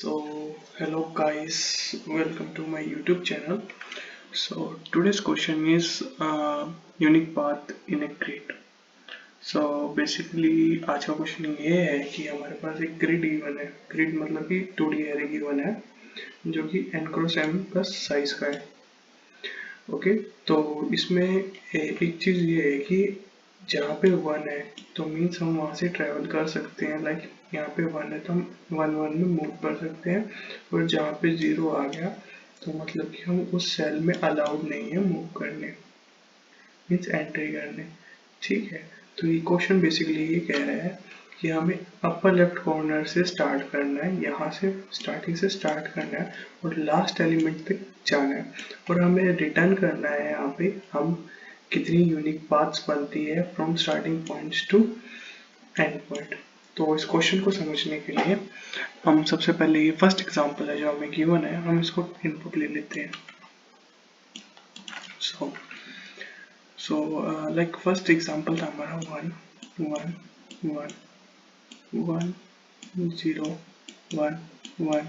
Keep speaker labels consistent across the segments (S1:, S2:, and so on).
S1: Hello guys, welcome to my YouTube channel. So today's question is unique path in a grid. Basically आज का question ये है कि हमारे पास एक ग्रिड गिवन है. ग्रिड मतलब कि 2D एरे गिवन है जो कि n cross m plus size का है. ओके, तो इसमें एक चीज ये है कि जहाँ पे 1 है तो मीन्स हम वहाँ से ट्रेवल कर सकते हैं. लाइक यहाँ पे 1 है तो हम 1 में मूव कर सकते हैं, और जहाँ पे 0 आ गया तो मतलब कि हम उस सेल में अलाउड नहीं है मूव करने, मीन्स एंट्री करने. ठीक है, तो ये क्वेश्चन बेसिकली ये कह रहा है कि हमें अपर लेफ्ट कॉर्नर से स्टार्ट करना है, यहाँ से स्टार्टिंग से स्टार्ट करना है और लास्ट एलिमेंट तक जाना है, और हमें रिटर्न करना है यहाँ पे हम कितनी यूनिक पाथ्स बनती है from starting points to end point. तो इस क्वेश्चन को समझने के लिए हम सबसे पहले ये फर्स्ट एग्जांपल है जो हमें गिवन है, हम इसको इनपुट ले लेते हैं. लाइक फर्स्ट एग्जांपल था हमारा 1 1 1 1 0 1 1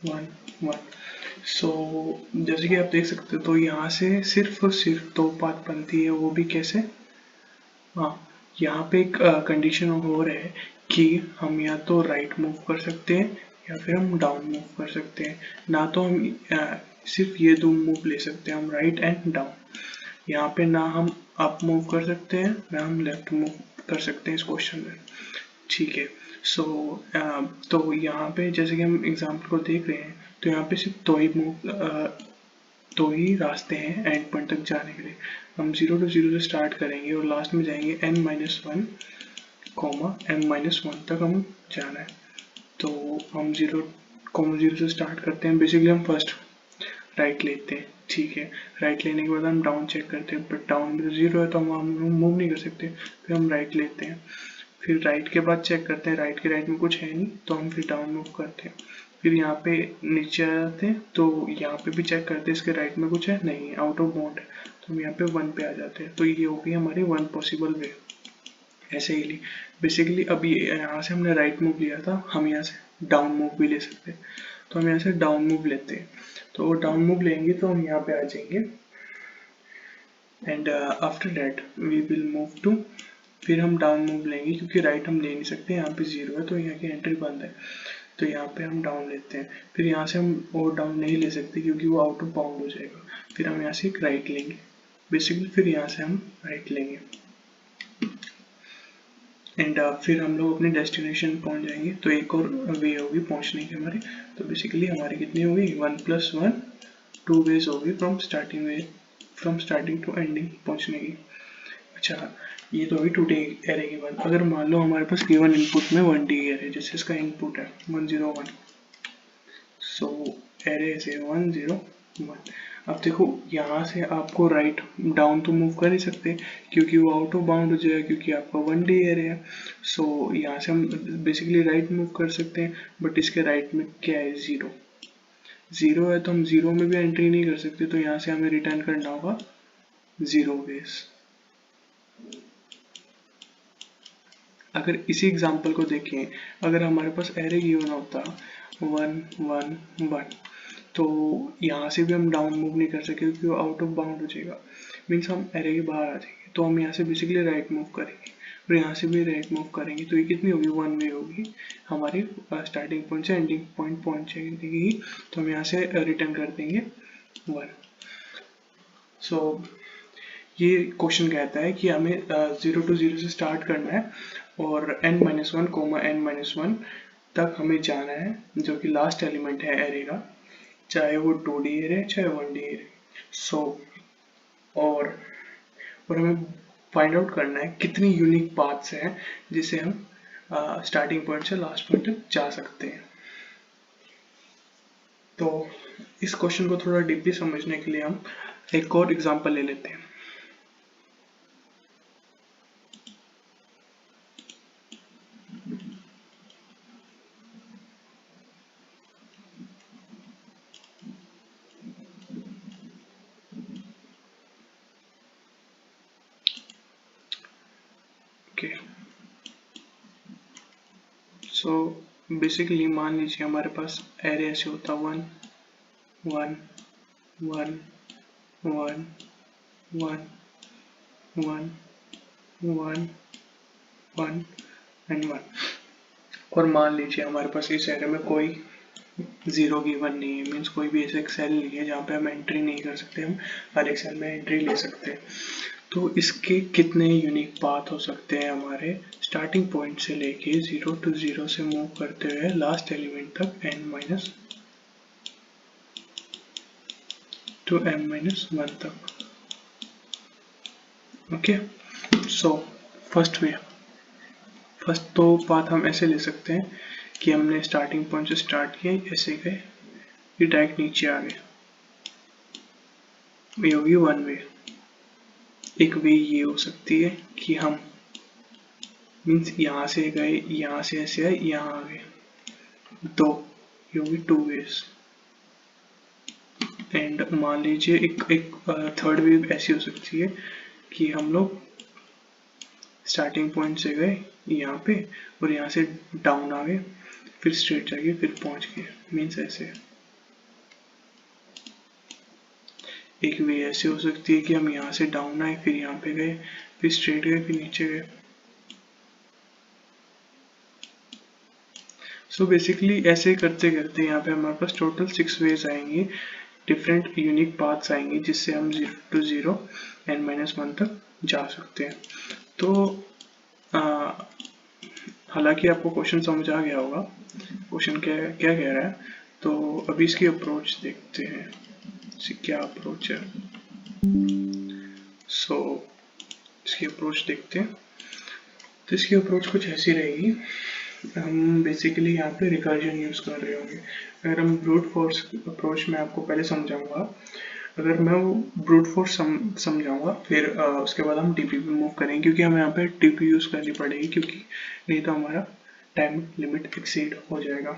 S1: 1 1. जैसे कि आप देख सकते हो तो यहाँ से सिर्फ और सिर्फ दो पाथ बनती है, वो भी कैसे. हाँ, यहाँ पे एक कंडीशन हो रहा है कि हम या तो राइट मूव कर सकते हैं या फिर हम डाउन मूव कर सकते हैं. ना तो हम सिर्फ ये दो मूव ले सकते हैं, हम राइट एंड डाउन. यहाँ पे ना हम अप मूव कर सकते हैं ना हम लेफ्ट मूव कर सकते हैं इस क्वेश्चन में. ठीक है, तो यहाँ पे जैसे कि हम एग्जाम्पल को देख रहे हैं तो यहाँ पे सिर्फ दो ही रास्ते हैं एंड पॉइंट तक जाने के लिए. हम 0 to 0 से स्टार्ट करेंगे और लास्ट में जाएंगे n-1 m-1 तक हम जाना है. तो हम 0 से स्टार्ट करते हैं. बेसिकली हम फर्स्ट राइट लेते हैं. ठीक है, राइट लेने के बाद हम डाउन चेक करते हैं, बट डाउन में तो 0 है तो हम मूव नहीं कर सकते. फिर हम राइट लेते हैं, फिर राइट के बाद चेक करते हैं राइट के राइट में कुछ है नहीं तो हम फिर डाउन मूव करते हैं. फिर यहाँ पे नीचे आ जाते हैं तो यहाँ पे भी चेक करते हैं इसके राइट में कुछ है नहीं, आउट ऑफ बाउंड है, तो हम यहाँ पे 1 पे आ जाते हैं. तो ये हो गई हमारी 1 पॉसिबल वे. ऐसे ही ली बेसिकली. अभी यहाँ से हमने राइट मूव लिया था, हम यहाँ से डाउन मूव भी ले सकते हैं, तो हम यहाँ से डाउन मूव लेते हैं. तो डाउन मूव लेंगे तो हम यहाँ पे आ जाएंगे and after that we will move to. फिर हम डाउन मूव लेंगे क्योंकि राइट हम ले नहीं सकते, यहाँ पे 0 है तो यहाँ की एंट्री बंद है, तो यहाँ पे हम डाउन लेते हैं. फिर यहाँ से हम और डाउन नहीं ले सकते क्योंकि वो आउट ऑफ बाउंड हो जाएगा. फिर हम यहाँ से एक राइट लेंगे बेसिकली, फिर यहाँ से हम राइट लेंगे एंड फिर हम लोग अपने डेस्टिनेशन पहुँच जाएंगे. तो एक और वे होगी पहुँचने की हमारी. तो बेसिकली हमारी कितनी होगी 1+1 2 वेज होगी फ्रॉम स्टार्टिंग टू एंडिंग पहुँचने की. अच्छा, ये तो अभी 2D एरे की बात. अगर मान लो हमारे पास गिवन इनपुट में 1D एरे, जैसे इसका इनपुट है 101, सो एरे से 101. अब देखो यहाँ से आपको राइट डाउन तो मूव कर ही सकते क्योंकि वो आउट ऑफ बाउंड हो जाएगा क्योंकि आपका 1D एरे है. यहाँ से हम बेसिकली राइट मूव कर सकते हैं, बट इसके राइट में क्या है 0 है तो हम 0 में भी एंट्री नहीं कर सकते, तो यहाँ से हमें रिटर्न करना होगा 0 वेज. अगर इसी एग्जांपल को देखें, अगर हमारे पास एरे गिवन होता 1 1 1, तो यहाँ से भी हम डाउन मूव नहीं कर सके क्योंकि वो आउट ऑफ बाउंड हो जाएगा, मीन्स हम एरे के बाहर आ जाएंगे. तो हम यहाँ से बेसिकली राइट मूव करेंगे और यहाँ से भी राइट मूव करेंगे, तो ये कितनी होगी 1 वे होगी हमारी स्टार्टिंग पॉइंट से एंडिंग पॉइंट पहुँचेगी. तो हम यहाँ से रिटर्न कर देंगे 1. ये क्वेश्चन कहता है कि हमें 0 to 0 से स्टार्ट करना है और n-1 तक हमें जाना है जो कि लास्ट एलिमेंट है एरे का, चाहे वो 2D एरे चाहे 1D एरे. और हमें फाइंड आउट करना है कितनी यूनिक पाथ्स हैं जिसे हम स्टार्टिंग पॉइंट से लास्ट पॉइंट तक जा सकते हैं. तो इस क्वेश्चन को थोड़ा डीपली समझने के लिए हम एक और एग्जांपल ले लेते हैं. Okay, so बेसिकली मान लीजिए हमारे पास एरे ऐसे होता 1 1 1 1 1 1 1 1 एंड 1, और मान लीजिए हमारे पास इस एरे में कोई जीरो गिवन नहीं है, मीन्स कोई भी ऐसे सेल नहीं है जहाँ पे हम एंट्री नहीं कर सकते, हम हर एक सेल में एंट्री ले सकते हैं। तो इसके कितने यूनिक पाथ हो सकते हैं हमारे स्टार्टिंग पॉइंट से लेके 0 to 0 से मूव करते हुए लास्ट एलिमेंट तक n- to m-1 तक। ओके, सो फर्स्ट तो पाथ हम ऐसे ले सकते हैं कि हमने स्टार्टिंग पॉइंट से स्टार्ट किया, ऐसे गए, ये डायरेक्ट नीचे आ गए, ये होगी वन वे। एक वे ये हो सकती है कि हम मीन्स यहाँ से गए, यहाँ से ऐसे आए, यहाँ आ गए, तो ये होगी टू वेज। एंड मान लीजिए एक थर्ड वेव ऐसी हो सकती है कि हम लोग स्टार्टिंग पॉइंट से गए यहाँ पे और यहाँ से डाउन आ गए, फिर स्ट्रेट जाके फिर पहुंच गए, मीन्स ऐसे। एक वे ऐसे हो सकती है कि हम यहाँ से डाउन आए, फिर यहाँ पे गए, फिर स्ट्रेट गए, फिर नीचे गए। सो बेसिकली ऐसे करते करते यहाँ पे हमारे पास टोटल 6 वेज आएंगी, डिफरेंट यूनिक पाथ्स आएंगे, जिससे हम 0 to 0 n-1 तक जा सकते हैं। तो हालांकि आपको क्वेश्चन समझ आ गया होगा क्वेश्चन क्या क्या कह रहा है, तो अभी इसकी अप्रोच देखते हैं, इसकी क्या अप्रोच है। सो इसकी अप्रोच देखते हैं। तो इसकी अप्रोच कुछ ऐसी रहेगी, हम बेसिकली यहाँ पे रिकर्जन यूज कर रहे होंगे। अगर हम ब्रूट फोर्स अप्रोच में आपको पहले समझाऊंगा, अगर मैं वो ब्रूट फोर्स समझाऊंगा, फिर उसके बाद हम टीपी पे मूव करेंगे, क्योंकि हमें यहाँ पे टीपी यूज करनी पड़ेगी, क्योंकि नहीं तो हमारा टाइम लिमिट एक्सीड हो जाएगा,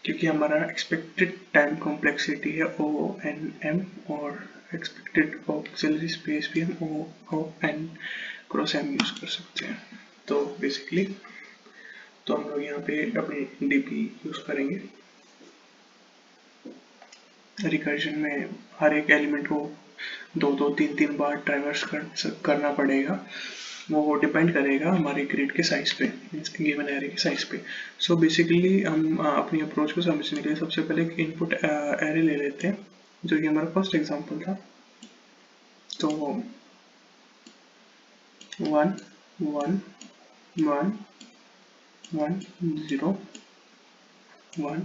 S1: क्योंकि हमारा एक्सपेक्टेड टाइम कॉम्प्लेक्सिटी है O(n)m और एक्सपेक्टेड ऑक्सिलरी स्पेस भी हम O(n)x(m) यूज कर सकते हैं। तो बेसिकली तो हम लोग यहाँ पे अपनी डीपी यूज करेंगे। रिकर्जन में हर एक एलिमेंट को 2-3 बार ट्रैवर्स करना पड़ेगा, वो डिपेंड करेगा हमारे ग्रिड के साइज पे, गिवन एरे के साइज पे। सो बेसिकली हम अपनी अप्रोच को समझने के लिए सबसे पहले एक इनपुट एरे ले लेते हैं, जो कि हमारा फर्स्ट एग्जांपल था। तो 1 1 1 1 0 1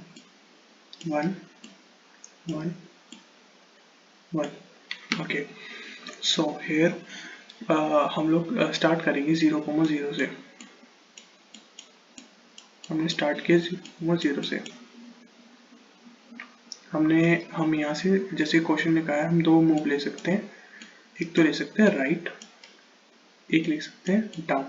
S1: 1 1 1। ओके, सो हेयर हम लोग स्टार्ट करेंगे 0,0 से। हमने स्टार्ट किया 0,0 से। हम यहाँ से जैसे क्वेश्चन ने कहा है, हम दो मूव ले सकते हैं, एक तो ले सकते हैं राइट, एक ले सकते हैं डाउन।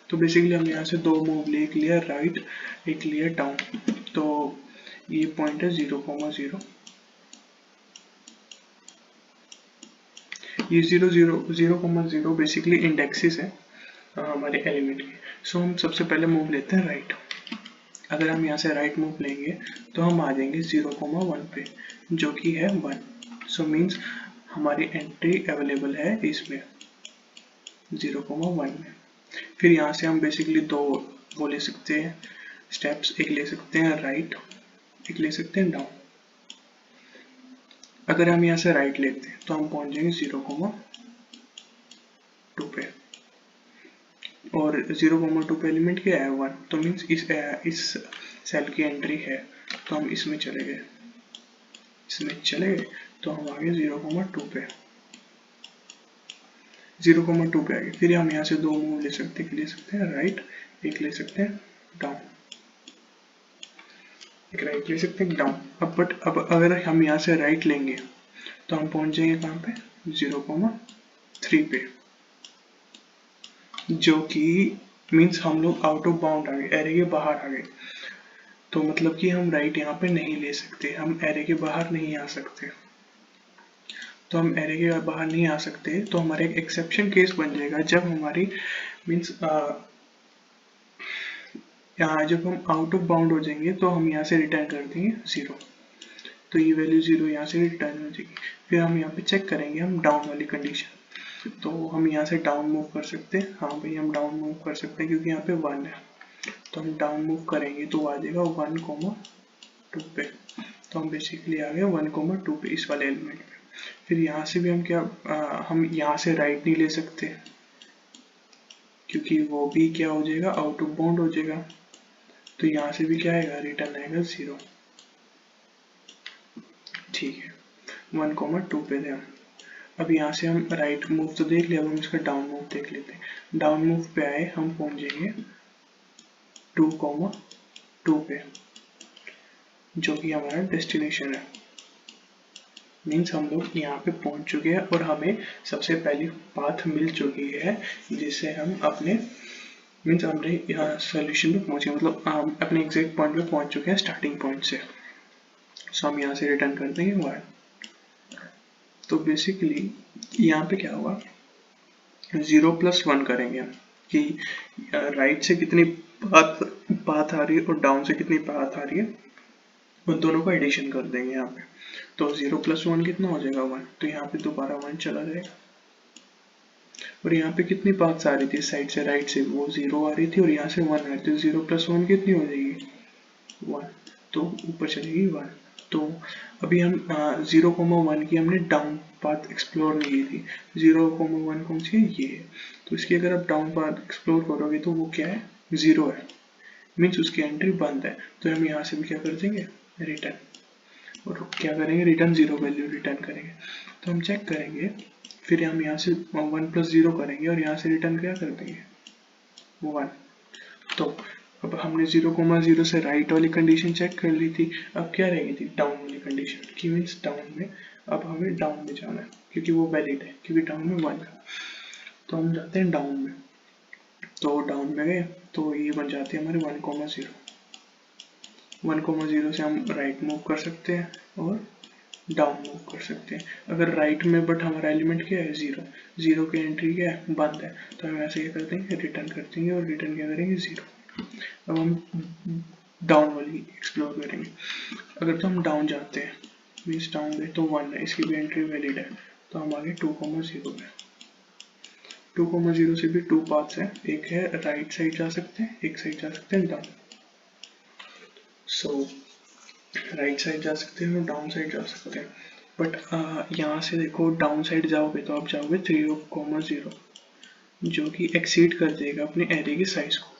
S1: तो बेसिकली हम यहाँ से दो मूव ले, एक लिया राइट, एक लिया डाउन। तो ये पॉइंट है 0,0। ये 0,0 बेसिकली इंडेक्सेस है हमारे एलिमेंट के। सो हम सबसे पहले मूव लेते हैं राइट। अगर हम यहाँ से राइट मूव लेंगे तो हम आ जाएंगे 0,1 पे, जो कि है 1। सो मीन्स हमारी एंट्री अवेलेबल है इसमें 0,1 में। फिर यहाँ से हम बेसिकली दो वो ले सकते हैं स्टेप्स, एक ले सकते हैं राइट, एक ले सकते हैं डाउन। अगर हम यहाँ से राइट लेते हैं तो हम पहुंच जाएंगे 0,2 पे, और 0,2 पे एलिमेंट क्या है 1, तो मीन्स इस सेल की एंट्री है, तो हम इसमें चले गए, तो हम आ गए 0,2 पे, 0,2 पे आ गए। फिर हम यहाँ से दो मूव ले सकते हैं राइट, एक ले सकते हैं डाउन, एक राइट ले सकते हैं डाउन। अब अगर हम यहाँ से राइट लेंगे तो हम पहुंच जाएंगे कहाँ पे 0,3 पे, जो कि मीन्स हम लोग आउट ऑफ बाउंड आ गए, एरे के बाहर आ गए। तो मतलब कि हम राइट यहाँ पे नहीं ले सकते, हम एरे के बाहर नहीं आ सकते। तो हम एरे के बाहर नहीं आ सकते, तो हमारा एक एक्सेप्शन केस बन जाएगा जब हमारी मीन्स यहाँ जब हम आउट ऑफ बाउंड हो जाएंगे तो हम यहाँ से रिटर्न कर देंगे 0, तो ये वैल्यू 0 यहाँ से रिटर्न हो जाएगी। फिर हम यहाँ पे चेक करेंगे हम डाउन वाली कंडीशन, तो हम यहाँ से डाउन मूव कर सकते हैं। हाँ भाई हम डाउन मूव कर सकते हैं क्योंकि यहाँ पे 1 है, तो हम डाउन मूव करेंगे तो आ जाएगा 1,2 पे। तो हम बेसिकली आ गए 1,2 पे इस वाले एलिमेंट पे। फिर यहाँ से भी हम क्या हम यहाँ से राइट नहीं ले सकते क्योंकि वो भी क्या हो जाएगा, आउट ऑफ बाउंड हो जाएगा। तो यहाँ से भी क्या आएगा, रिटर्न आएगा 0। ठीक है, 1,2 पे थे हम। अब यहाँ से हम राइट मूव तो देख लिया, अब हम इसका डाउन मूव देख लेते हैं। डाउन मूव पे आए हम पहुंचेंगे 2,2 पे, जो कि हमारा डेस्टिनेशन है। मीन्स हम लोग यहाँ पे पहुंच चुके हैं और हमें सबसे पहली पाथ मिल चुकी है जिससे हम अपने मीन्स हमने यहाँ सोल्यूशन पे पहुंचे, मतलब हम अपने एग्जैक्ट पॉइंट पे पहुंच चुके हैं स्टार्टिंग पॉइंट से। सो हम यहाँ से रिटर्न कर देंगे 1। तो बेसिकली यहाँ पे क्या होगा, 0+1 करेंगे हम कि राइट से कितनी पाथ आ रही है और डाउन से कितनी पाथ आ रही है, उन दोनों का एडिशन कर देंगे यहाँ पे। तो 0+1 कितना हो जाएगा 1, तो यहाँ पे दोबारा 1 चला जाएगा। और यहाँ पे कितनी पाथ्स आ रही थी साइड से, राइट से वो 0 आ रही थी और यहाँ से 1 आ रही थी, 0+1 कितनी हो जाएगी 1, तो ऊपर चलेगी 1। तो अभी हम 0,1 की हमने डाउन पाथ एक्सप्लोर नहीं की थी। 0,1 कौन सी है, ये। तो इसकी अगर आप डाउन पाथ एक्सप्लोर करोगे तो वो क्या है, 0 है, मीन्स उसकी एंट्री बंद है। तो हम यहाँ से भी क्या कर देंगे, रिटर्न, और क्या करेंगे, रिटर्न 0 वैल्यू रिटर्न करेंगे। तो हम चेक करेंगे, फिर हम यहाँ से 1+0 करेंगे और यहाँ से रिटर्न क्या कर देंगे 1। तो अब हमने 0,0 से राइट वाली कंडीशन चेक कर ली थी, अब क्या रहेगी थी, डाउन वाली कंडीशन की, मीन्स डाउन में अब हमें डाउन में जाना है क्योंकि वो वैलिड है, क्योंकि डाउन में 1 है। तो हम जाते हैं डाउन में, तो डाउन में गए तो ये बन जाते हैं हमारे 1,0। 1,0 से हम राइट मूव कर सकते हैं और डाउन मूव कर सकते हैं। अगर राइट में बट हमारा एलिमेंट क्या है, 0, 0 की एंट्री क्या है, बंद है, तो हम ऐसे क्या करते हैं, रिटर्न कर देंगे और रिटर्न क्या करेंगे 0। अब हम डाउन वाली एक्सप्लोर करेंगे। अगर तो हम डाउन जाते हैं, मीन्स डाउन गए तो 1 है, इसकी भी एंट्री वैलिड है, तो हम आगे 2,0 है। 2,0 से भी 2 पाथ्स हैं, एक है राइट साइड जा सकते हैं, एक साइड जा सकते हैं डाउन। सो राइट साइड जा सकते हैं और डाउन साइड जा सकते हैं। बट यहाँ से देखो, डाउन साइड जाओगे तो आप जाओगे 3,0, जो कि एक्सीड कर देगा अपने एरे की साइज को।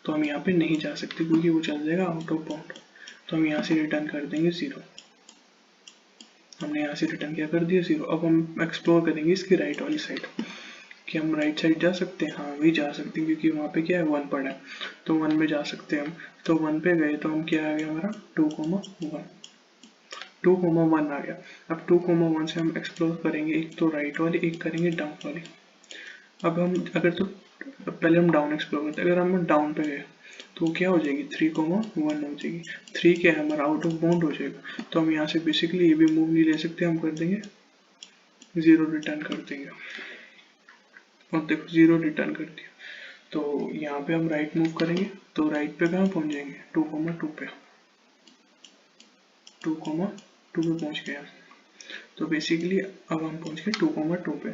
S1: तो हम यहाँ पे नहीं जा सकते क्योंकि वो चल जाएगा आउट ऑफ बाउंड। तो हम यहाँ से रिटर्न कर देंगे 0। हमने यहाँ से रिटर्न क्या कर दिया 0। अब हम एक्सप्लोर करेंगे इसकी राइट वाली साइड कि हम राइट साइड जा सकते हैं। हाँ वही जा सकते हैं क्योंकि वहाँ पे क्या है 1 पड़ा है, तो 1 में जा सकते हैं हम। तो 1 पे गए तो हम क्या आ गया हमारा 2,1, 2,1 आ गया। अब 2,1 से हम एक्सप्लोर करेंगे, एक तो राइट वाली, एक करेंगे डाउन वाली। अब हम अगर तो पहले हम डाउन एक्सप्लोर करते हैं, अगर हम डाउन पे गए तो क्या हो जाएगी 3,1 हो जाएगी। 3 क्या है हमारा, आउट ऑफ बाउंड हो जाएगा। तो हम यहाँ से बेसिकली ये भी मूव नहीं ले सकते, हम कर देंगे 0 रिटर्न कर देंगे। और देखो 0 रिटर्न कर दिया। तो यहाँ पे हम राइट मूव करेंगे तो राइट पे कहाँ पहुँच जाएंगे 2,2 पे, 2,2 पे पहुँच गए। तो बेसिकली अब हम पहुँच गए 2,2 पे,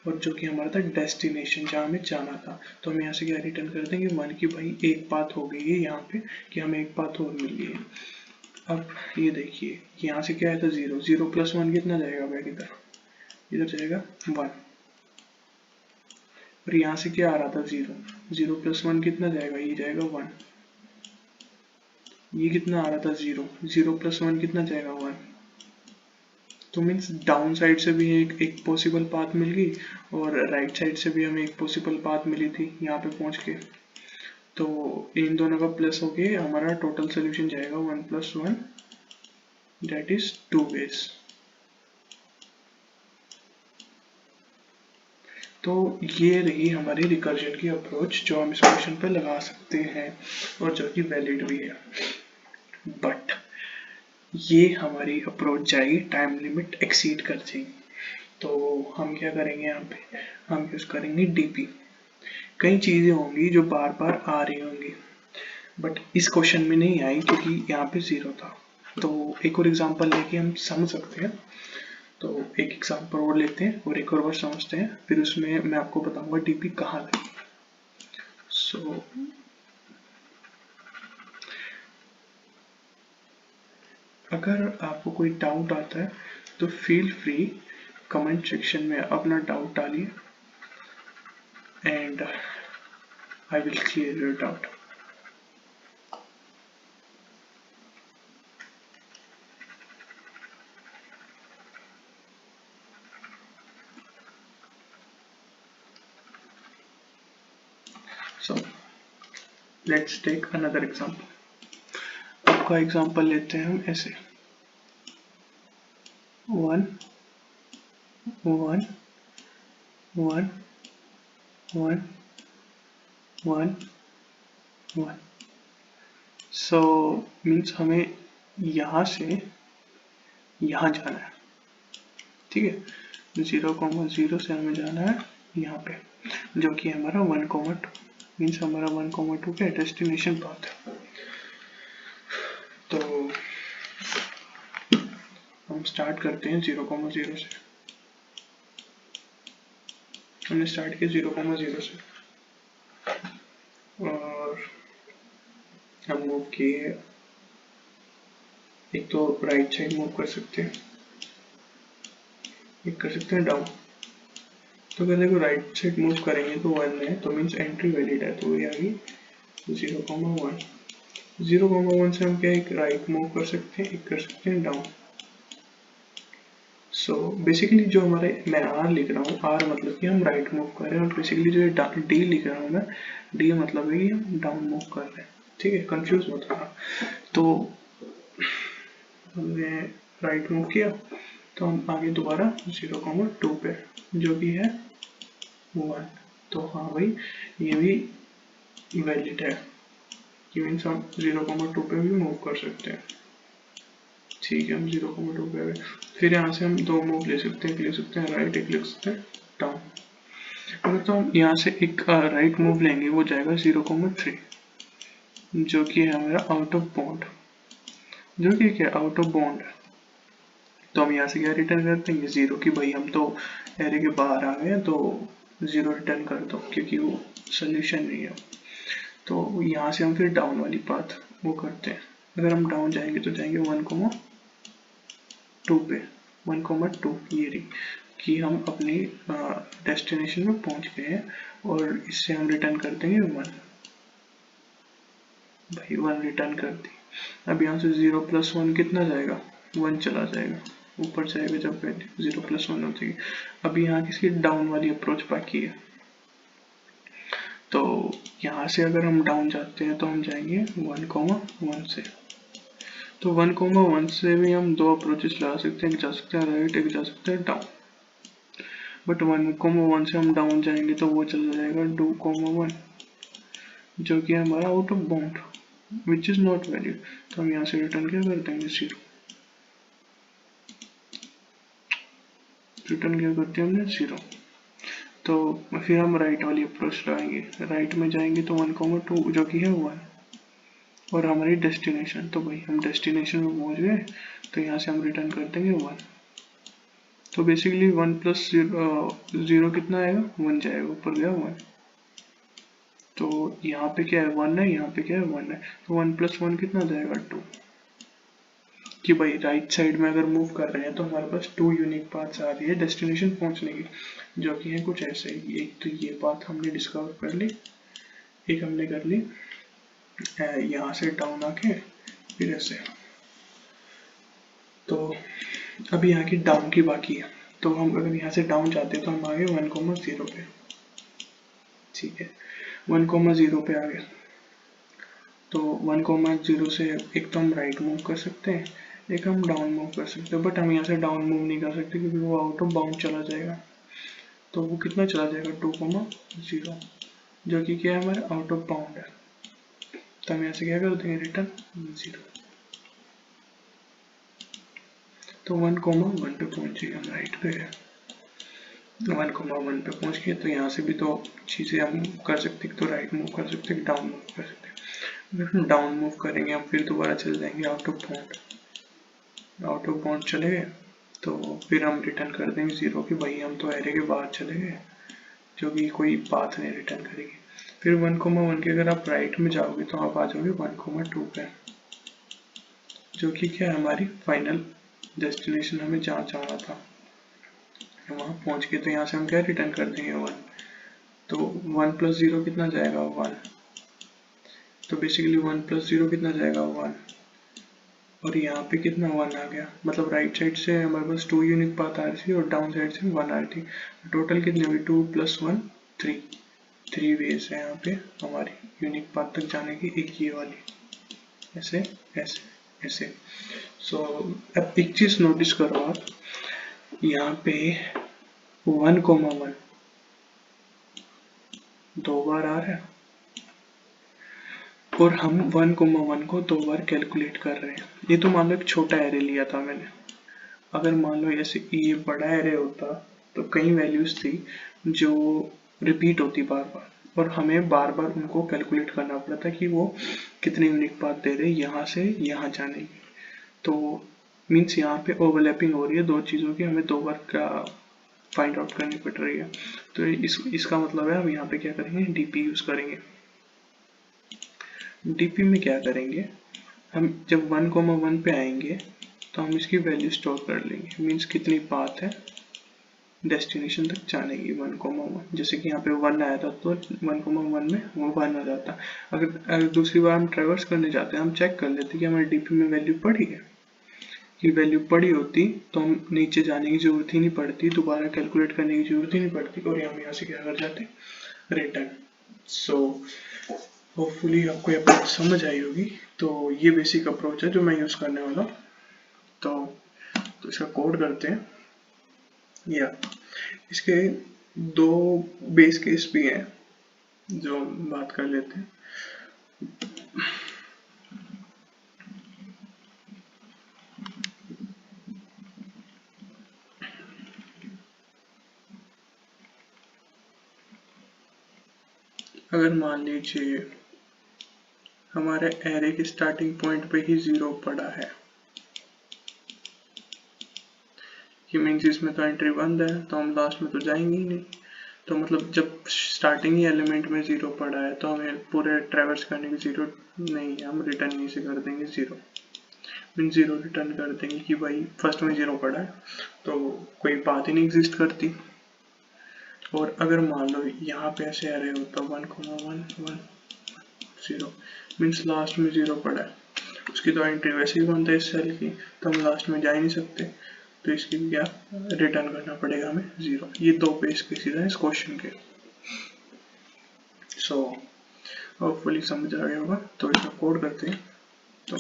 S1: और जो कि हमारा था डेस्टिनेशन जहाँ हमें जाना था। तो हम यहाँ से क्या रिटर्न कर देंगे 1 की भाई एक पाथ हो गई है यहाँ पे कि हमें एक पाथ और मिल गई है। अब ये देखिए यहाँ से क्या है था 0, 0+1 कितना जाएगा बैक इधर जाएगा 1, और यहाँ से क्या आ रहा था 0, 0+1 कितना जाएगा, ये जाएगा 1। ये कितना आ रहा था 0, 0+1 कितना जाएगा 1। तो मीन्स डाउन साइड से भी एक पॉसिबल पाथ मिल गई और राइट साइड से भी हमें एक पॉसिबल पाथ मिली थी यहाँ पे पहुँच के। तो इन दोनों का प्लस होके हमारा टोटल सोल्यूशन जाएगा 1+1, दैट इज 2 ways। तो ये रही हमारी रिकर्जन की अप्रोच जो हम इस क्वेश्चन पे लगा सकते हैं और जो कि वैलिड भी है। बट ये हमारी अप्रोच जाएगी टाइम लिमिट एक्सीड कर जाएगी, तो हम क्या करेंगे, यहाँ पे हम यूज करेंगे डीपी। कई चीजें होंगी जो बार बार आ रही होंगी, बट इस क्वेश्चन में नहीं आई क्योंकि यहाँ पे 0 था। तो एक और एग्जांपल लेके हम समझ सकते हैं। तो एक एग्जांपल और लेते हैं और एक और बार समझते हैं, फिर उसमें मैं आपको बताऊंगा डीपी कहाँ लगी। सो अगर आपको कोई डाउट आता है तो फील फ्री कमेंट सेक्शन में अपना डाउट डालिए and I will clear your doubt. So let's take another example। आपका एग्जांपल लेते हैं हम ऐसे 1 1 1 1 1 1। सो मीन्स हमें यहाँ से यहाँ जाना है, ठीक है। 0,0 से हमें जाना है यहाँ पे, जो कि हमारा 1,2 मीन्स हमारा 1,2 का डेस्टिनेशन पाथ है। तो हम स्टार्ट करते हैं 0,0 से। हमने स्टार्ट किया 0,0 से और हम मूव किए, एक तो राइट साइड मूव कर सकते हैं, एक कर सकते हैं डाउन। तो अगर देखो राइट साइड मूव करेंगे तो 1 है, तो मीन्स एंट्री वैलिड है, तो ये आ गई 0,1। 0,1 से हम क्या एक राइट मूव कर सकते हैं, एक कर सकते हैं डाउन। सो बेसिकली जो हमारे, मैं आर लिख रहा हूँ, आर मतलब कि हम राइट मूव कर रहे हैं, और बेसिकली जो डी लिख रहा हूँ मैं, डी मतलब है कि हम डाउन मूव कर रहे हैं, ठीक है, कंफ्यूज मत करना। तो हमने राइट मूव किया, तो हम आगे दोबारा 0,2 पे, जो कि है 1। तो हाँ भाई, ये भी वैलिड है कि मीन्स हम 0,2 पे भी मूव कर सकते हैं, ठीक है। हम 0,2 पे गए, फिर यहाँ से हम दो मूव ले सकते हैं, एक ले सकते हैं राइट, एक ले सकते हैं डाउन। अगर तो हम यहाँ से एक राइट मूव लेंगे, वो जाएगा 0,3, जो कि है हमारा आउट ऑफ बाउंड, जो कि क्या आउट ऑफ बाउंड है। तो हम यहाँ से क्या रिटर्न कर देंगे 0, कि भाई हम तो एरे के बाहर आ गए, तो 0 रिटर्न कर दो, क्योंकि वो सोल्यूशन नहीं है। तो यहाँ से हम फिर डाउन वाली पाथ वो करते हैं। अगर हम डाउन जाएंगे तो जाएंगे 1,2 पे, 1,2 ये रही कि हम अपनी डेस्टिनेशन में पहुंच गए हैं, और इससे हम रिटर्न कर देंगे 1, भाई 1 रिटर्न कर दी। अब यहाँ से 0 + 1 कितना जाएगा, 1 चला जाएगा, ऊपर जाएगा जब 0 + 1 होती है। अभी यहाँ किसी डाउन वाली अप्रोच बाकी है, तो यहाँ से अगर हम डाउन जाते हैं तो हम जाएंगे 1,1 से। तो 1,1 से भी हम दो अप्रोचेस लगा सकते हैं, एक जा सकते हैं राइट, एक जा सकते हैं डाउन। बट 1,1 से हम डाउन जाएंगे तो वो चला जाएगा 2,1, जो कि हमारा out of bound, which is not valid. तो हम यहाँ से रिटर्न क्या कर देंगे 0, रिटर्न क्या करते हैं हमने 0। तो फिर हम राइट वाली अप्रोच लगाएंगे, राइट में जाएंगे तो 1,2 जो कि है 1, और हमारी डेस्टिनेशन, तो भाई हम डेस्टिनेशन में पहुंच गए, तो यहाँ से हम रिटर्न कर देंगे 1। तो बेसिकली 1 + 0 कितना आएगा, 1 जाएगा, ऊपर गया 1। तो यहाँ पे क्या है 1 है, यहाँ पे क्या है 1 है, तो 1 + 1 कितना जाएगा 2। कि भाई राइट साइड में अगर मूव कर रहे हैं तो हमारे पास 2 यूनिक पाथ्स आ रही है डेस्टिनेशन पहुंचने की, जो कि है कुछ ऐसे ही। एक तो ये पाथ हमने डिस्कवर कर ली, एक हमने कर ली यहाँ से डाउन आके फिर ऐसे। तो अभी यहाँ की डाउन की बाकी है, तो हम अगर यहाँ से डाउन जाते हैं तो हम आगे 1,0 पे, ठीक है, 1,0 पे आ गए। तो 1,0 से एक तो हम राइट मूव कर सकते हैं, एक हम डाउन मूव कर सकते हैं, बट हम यहाँ से डाउन मूव नहीं कर सकते क्योंकि वो आउट ऑफ बाउंड चला जाएगा। तो वो कितना चला जाएगा 2,0, जो कि क्या है हमारा आउट ऑफ बाउंड है। तो हम यहाँ से क्या कर देंगे रिटर्न 0। तो 1,1 पे पहुंचे हम राइट पे है, 1,1 पे पहुंच गए, तो यहाँ से भी तो चीज़ें हम कर सकते हैं, तो राइट मूव कर सकते हैं, डाउन मूव कर सकते हैं। अगर हम डाउन मूव करेंगे हम फिर दोबारा चले जाएंगे आउट ऑफ बाउंड चले गए, तो फिर हम रिटर्न कर देंगे 0 कि भाई हम तो एरे के बाहर चले गए, जो कि कोई पाथ नहीं रिटर्न करेगी। फिर 1,1 के अगर आप राइट में जाओगे तो आप आ जाओगे 1,2 पे, जो कि क्या है हमारी फाइनल डेस्टिनेशन, हमें जहाँ जाना था वहाँ पहुँच के, तो यहाँ से हम क्या रिटर्न कर देंगे 1, तो 1 प्लस 0 कितना जाएगा 1, तो बेसिकली 1 प्लस 0 कितना जाएगा 1, और यहाँ पे कितना 1 आ गया, मतलब राइट साइड से हमारे पास 2 यूनिक पाथ आ रही थी और डाउन साइड से 1 आ रही थी, टोटल कितने हुई 2 + 1 3 वेज है यहाँ पे हमारी यूनिक पाथ तक जाने की, एक ये वाली, ऐसे ऐसे ऐसे। सो अब एक चीज नोटिस करो आप, यहाँ पे 1,1 दो बार आ रहा है और हम 1,1 को दो बार कैलकुलेट कर रहे हैं। ये तो मान लो एक छोटा एरे लिया था मैंने, अगर मान लो ऐसे ये बड़ा एरे होता तो कई वैल्यूज थी जो रिपीट होती बार बार, और हमें बार बार उनको कैलकुलेट करना पड़ता कि वो कितने यूनिक पाथ दे रहे यहाँ से यहाँ जाने की। तो मीन्स यहाँ पे ओवरलैपिंग हो रही है दो चीज़ों की, हमें दो बार का फाइंड आउट करनी पड़ रही है। तो इसका मतलब है हम यहाँ पे क्या करेंगे, डीपी यूज करेंगे। डीपी में क्या करेंगे, हम जब 1,1 पे आएंगे तो हम इसकी वैल्यू स्टोर कर लेंगे, मीन्स कितनी पाथ है डेस्टिनेशन तक जाने की 1,1, जैसे कि यहाँ पे 1 आया था तो 1,1 में वो 1 आ जाता। अगर दूसरी बार हम ट्रेवर्स करने जाते हैं हम चेक कर लेते कि हमारे डीपी में वैल्यू पड़ी है, कि वैल्यू पड़ी होती तो हम नीचे जाने की जरूरत ही नहीं पड़ती, दोबारा कैलकुलेट करने की जरूरत ही नहीं पड़ती, और हम यहाँ से क्या कर जाते रिटर्न। सो होपफुली आपको ये बात समझ आई होगी। तो ये बेसिक अप्रोच है जो मैं यूज करने वाला हूँ। तो इसका कोड करते हैं, या इसके दो बेस केस भी हैं जो हम बात कर लेते हैं। अगर मान लीजिए हमारे एरे के स्टार्टिंग पॉइंट पे ही 0 पड़ा है, कि मीन्स इसमें तो एंट्री बंद है तो हम लास्ट में तो जाएंगे ही नहीं, तो मतलब जब स्टार्टिंग ही एलिमेंट में 0 पड़ा है तो हमें पूरे ट्रैवर्स करने की जरूरत नहीं है, हम रिटर्न यहीं से कर देंगे 0, मीन 0 रिटर्न कर देंगे कि भाई फर्स्ट में 0 पड़ा है तो कोई बात ही नहीं एग्जिस्ट करती। और अगर मान लो यहाँ पे ऐसे एरे होता 1,1 0, मीन्स लास्ट में 0 पड़ा है, उसकी तो एंट्री वैसे ही बंद है इस सेल की, तो हम लास्ट में जा ही नहीं सकते, तो इसकी क्या रिटर्न करना पड़ेगा हमें 0। ये दो बेस केसेस हैं इस क्वेश्चन के। सो होपफुली समझ आ गया होगा। तो इसका कोड करते हैं। तो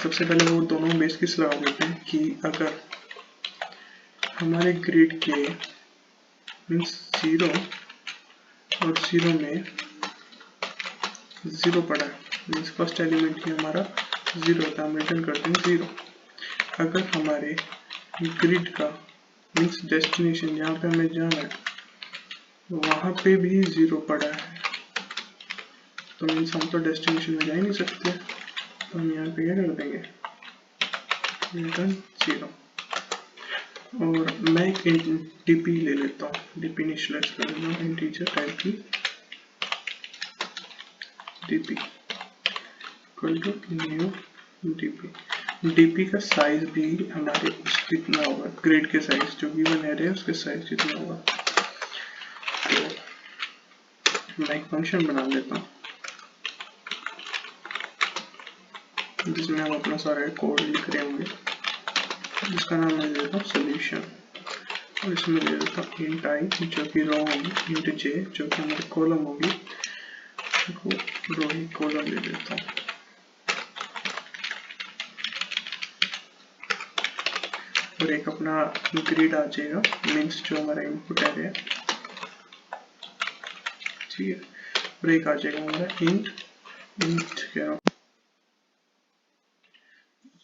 S1: सबसे पहले वो दोनों बेस केस लगा देते हैं कि अगर हमारे ग्रिड के मीन्स 0 और 0 में 0 पड़ा है, मीन्स फर्स्ट एलिमेंट ही हमारा 0 होता है, हम रिटर्न करते हैं 0। अगर हमारे ग्रिड का मीन्स डेस्टिनेशन जहाँ पे हमें जाना है वहाँ पे भी 0 पड़ा है, तो मीन्स हम तो डेस्टिनेशन में जा ही नहीं सकते, तो हम यहाँ पे क्या कर देंगे रिटर्न 0। और मैं एक डीपी ले लेता हूँ, डीपी इनिशियलाइज कर लेता हूँ इंटीजर टाइप की DP equal to new DP. DP का साइज भी हमारे कितना होगा, ग्रिड के साइज जो गिवन एरे है उसके साइज कितना होगा। तो मैं एक फंक्शन बना लेता हूँ जिसमें हम अपना सारा कोड लिख रहे होंगे, जिसका नाम मैं दे देता हूँ सोल्यूशन, और इसमें दे देता हूँ इंट आई जो कि रो होगी, इंट जे जो कि हमारी कॉलम होगी, रो ही कॉलम दे देता हूँ। और एक अपना ग्रिड आ जाएगा, मीन्स जो हमारा इनपुट एरे है, ठीक है। और एक आ जाएगा हमारा इंट क्या,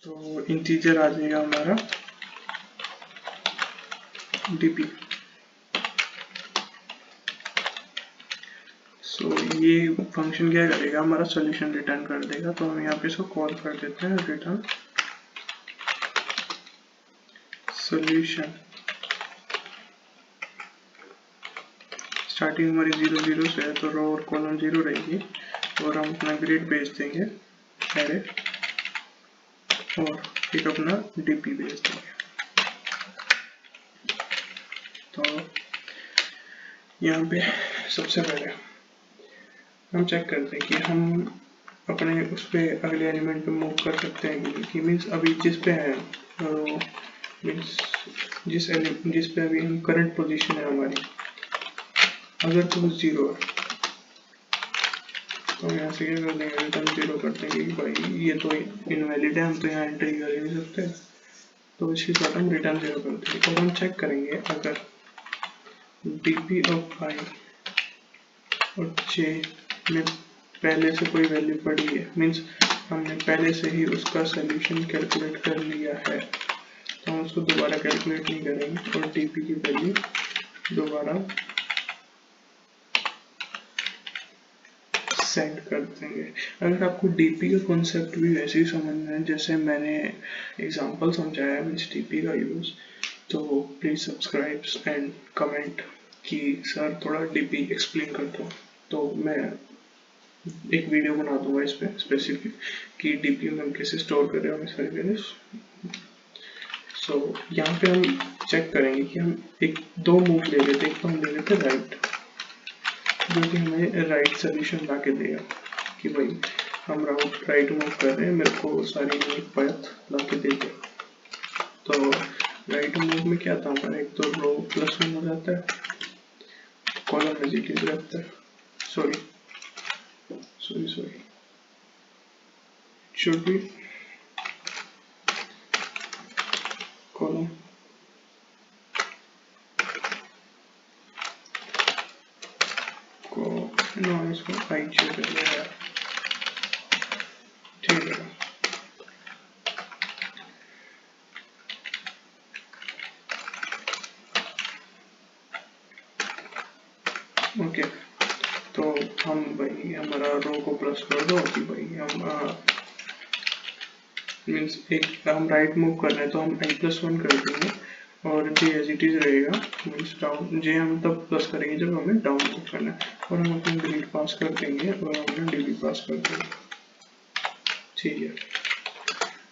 S1: तो इंटीजर आ जाएगा हमारा डीपी, सो ये फंक्शन क्या करेगा, हमारा सॉल्यूशन रिटर्न कर देगा। तो हम यहाँ पे इसको कॉल कर देते हैं रिटर्न सॉल्यूशन। स्टार्टिंग हमारी 0 0 से है तो रो और कॉलम 0 रहेगी और हम अपना ग्रिड भेज देंगे एरे और एक अपना डीपी भेज देंगे। तो यहाँ पे सबसे पहले हम चेक करते हैं कि हम अपने उस पे अगले एलिमेंट पे मूव कर सकते हैं कि मीन्स अभी जिस पे है मीन्स जिस पे अभी हम करंट पोजीशन है हमारी, अगर तो 0 है तो यहाँ से क्या कर देंगे, रिटर्न 0 कर देंगे कि भाई ये तो इनवैलिड है, हम तो यहाँ एंट्री कर ही नहीं सकते। तो इसके साथ हम रिटर्न 0 कर देंगे और हम चेक करेंगे अगर dp ऑफ i और j में पहले से कोई वैल्यू पड़ी है, मीन्स हमने पहले से ही उसका सोल्यूशन कैलकुलेट कर लिया है, तो हम उसको दोबारा कैलकुलेट नहीं करेंगे और dp की वैल्यू दोबारा सेंड कर देंगे। अगर आपको डीपी का कॉन्सेप्ट भी वैसे ही समझना है जैसे मैंने एग्जांपल समझाया मीन्स डीपी का यूज, तो प्लीज सब्सक्राइब एंड कमेंट कि सर थोड़ा डीपी एक्सप्लेन कर दो, तो मैं एक वीडियो बना दूंगा इस पे स्पेसिफिक कि डीपी में हम कैसे स्टोर कर रहे हैं सारी वैल्यूज। सो यहाँ पे हम चेक करेंगे कि हम दो मूव ले लेते, एक तो हम ले लेते राइट, जो कि हमें राइट सोल्यूशन ला के देगा कि भाई हम राइट मूव कर रहे हैं, मेरे को सारी यूनिक पाथ ला के दे दे। तो राइट मूव में क्या था हमारा, एक तो रो +1 हो जाता है, कॉलम एज इट इज रहता है, सॉरी शुड बी कॉलम इसको आई चेक कर लिया, ठीक है। ओके तो हम भाई हमारा रो को प्लस कर दो कि भाई हम मीन्स एक हम राइट मूव कर रहे हैं तो हम i+1 कर देंगे और j एज इट इज रहेगा, मीन्स डाउन j हम तब प्लस करेंगे जब हमें डाउन मूव करना है, और हम अपना ग्रिड पास कर देंगे और हम अपना db पास कर देंगे, ठीक है।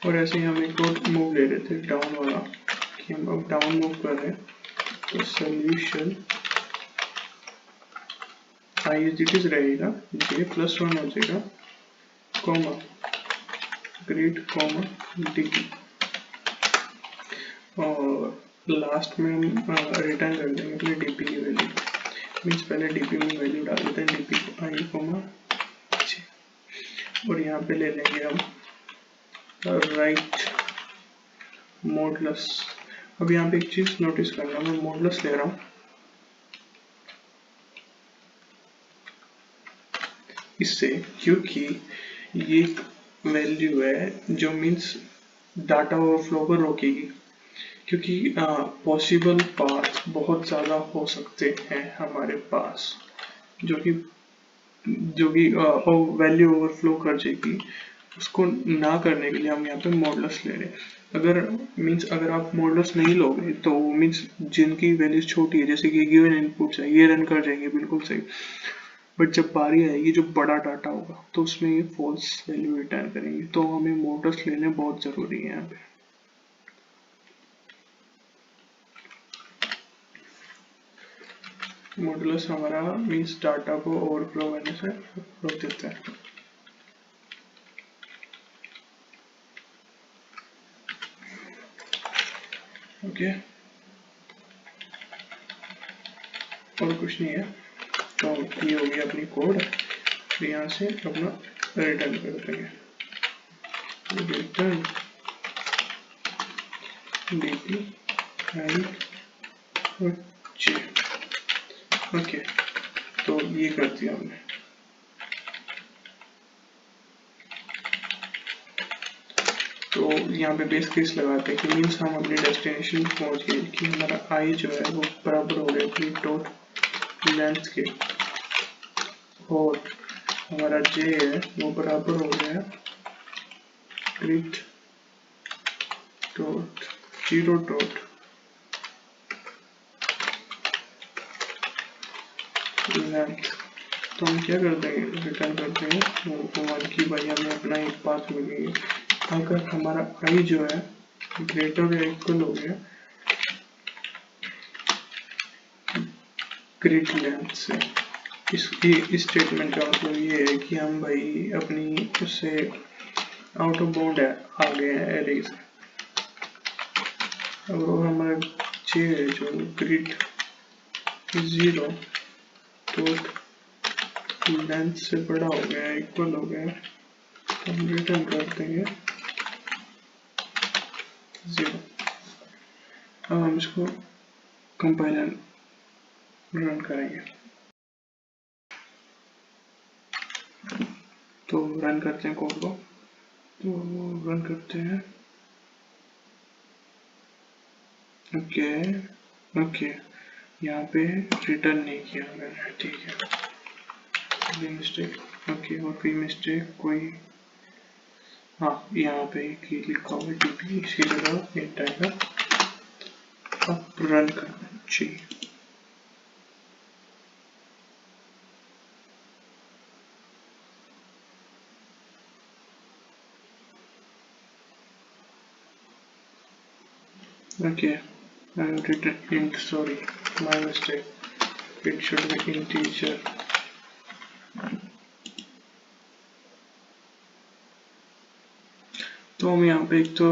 S1: और ऐसे ही हम एक और मूव ले रहे थे डाउन वाला कि हम अब डाउन मूव कर रहे हैं, तो solution i as it is रहेगा, j+1 हो जाएगा कॉमा ग्रिड कॉमा db, और लास्ट में हम रिटर्न कर देंगे अपने dp की वैल्यू, मीन्स पहले dp में वैल्यू डाल देते हैं dp को i कॉमा j, और यहाँ पे ले लेंगे हम राइट मॉडुलस। अब यहाँ पे एक चीज नोटिस करना, मैं मॉडुलस ले रहा हूँ इससे क्योंकि ये वैल्यू है जो मीन्स डाटा ओवरफ्लो को रोकेगी, क्योंकि पॉसिबल पाथ बहुत ज़्यादा हो सकते हैं हमारे पास जो कि वैल्यू ओवरफ्लो कर जाएगी, उसको ना करने के लिए हम यहाँ पे मॉडुलस ले रहे हैं। अगर आप मॉडुलस नहीं लोगे तो मीन्स जिनकी वैल्यूज छोटी है जैसे कि गिवन इनपुट्स है ये रन कर जाएंगे बिल्कुल सही, बट जब बारी आएगी जो बड़ा डाटा होगा तो उसमें ये फॉल्स वैल्यू रिटर्न करेंगे, तो हमें मॉडुलस लेने बहुत जरूरी है यहाँ पे। मॉडुलस हमारा मीन्स डाटा को ओवरफ्लो करने से रोक देता है। ओके और कुछ नहीं है, तो ये हो गया अपनी कोड, तो यहाँ से अपना रिटर्न कर देंगे, रिटर्न dp i और j। ओके तो ये कर दिया हमने। तो यहाँ पे बेस केस लगाते हैं कि मीन्स हम अपने डेस्टिनेशन पहुंच गए कि हमारा i जो है वो बराबर हो गया अपनी डॉट लेंथ के, और हमारा जे है वो बराबर हो गया grid dot zero dot length. तो हम क्या कर देंगे, रिटर्न कर देंगे वो वन की भाई हमें अपना एक पाथ मिलेगी। अगर हमारा आई जो है ग्रेटर या इक्वल हो गया ग्रिड लेंथ से, इस स्टेटमेंट का मतलब ये है कि हम भाई अपनी उससे आउट ऑफ बाउंड है आ गए हैं एरे से। और हमारा जे है जो ग्रिड जीरो डॉट लेंथ से बड़ा हो गया इक्वल हो गया, तो हम रिटर्न कर देंगे 0। अब हम इसको कंपाइलर रन करेंगे। तो रन करते हैं कोड को, तो रन करते हैं। ओके यहाँ पे रिटर्न नहीं किया मैंने, ठीक है मिस्टेक। ओके और कोई मिस्टेक कोई, हाँ यहाँ पे की लिखा हुआ टीपी इसकी जगह इंट आएगा। अब रन करना चाहिए। Okay, I have written int, sorry, my mistake. It should be integer. तो हम यहाँ पे एक तो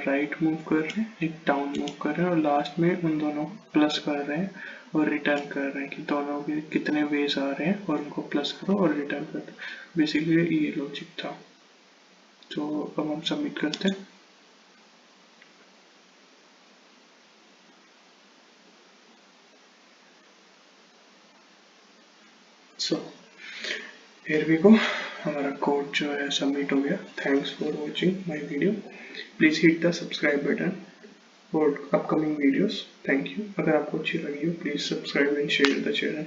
S1: राइट मूव कर रहे हैं, एक डाउन मूव कर रहे हैं और लास्ट में उन दोनों प्लस कर रहे हैं और रिटर्न कर रहे हैं कि दोनों के कितने वेज आ रहे हैं और उनको प्लस करो और रिटर्न कर दो। बेसिकली ये लॉजिक था। तो अब हम सबमिट करते हैं। सो हियर वी गो, हमारा कोड जो है सबमिट हो गया। Thanks for watching my video. Please hit the subscribe button for upcoming videos. Thank you. अगर आपको अच्छी लगी हो please subscribe and share the channel.